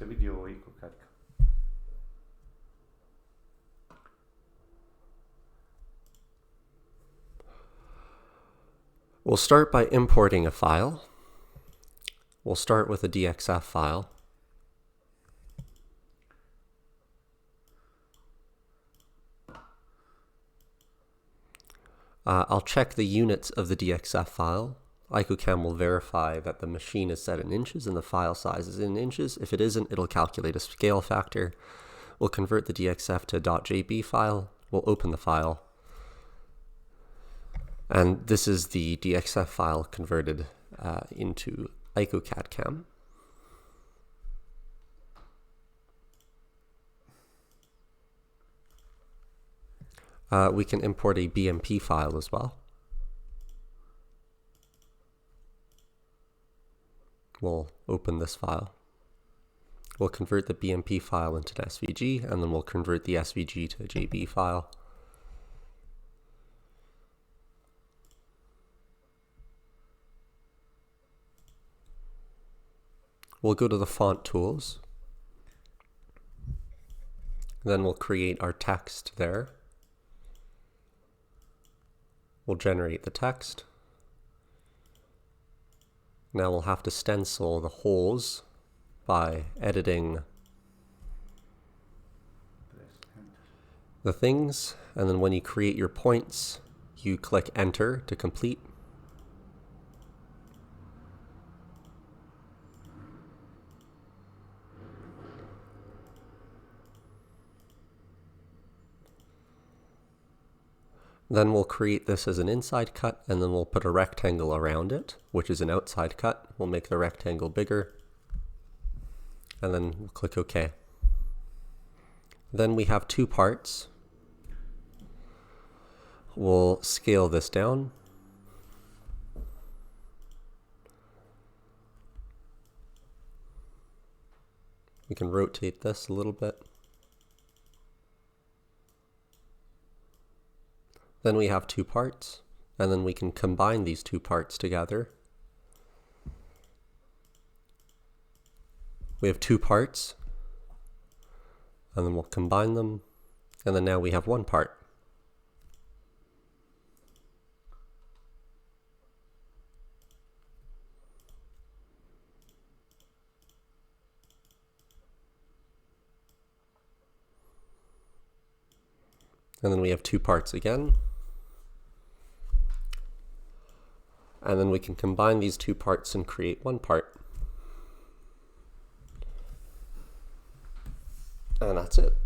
questa video ecco carica. We'll start by importing a file. We'll start with a DXF file. I'll check the units of the DXF file. IcoCam will verify that the machine is set in inches and the file size is in inches. If it isn't, it'll calculate a scale factor. We'll convert the DXF to a .jb file. We'll open the file. And this is the DXF file converted into IcoCAD-CAM. We can import a BMP file as well. We'll open this file. We'll convert the BMP file into an SVG, and then we'll convert the SVG to a JB file. We'll go to the font tools. Then we'll create our text there. We'll generate the text. Now we'll have to stencil the holes by editing the things, and then when you create your points, you click Enter to complete. Then we'll create this as an inside cut, and then we'll put a rectangle around it, which is an outside cut. We'll make the rectangle bigger, and then we'll click OK. Then we have two parts. We'll scale this down. We can rotate this a little bit. Then we have two parts, and then we can combine these two parts together. We have two parts, and then we'll combine them, and then now we have one part. And then we have two parts again. And then we can combine these two parts and create one part. And that's it.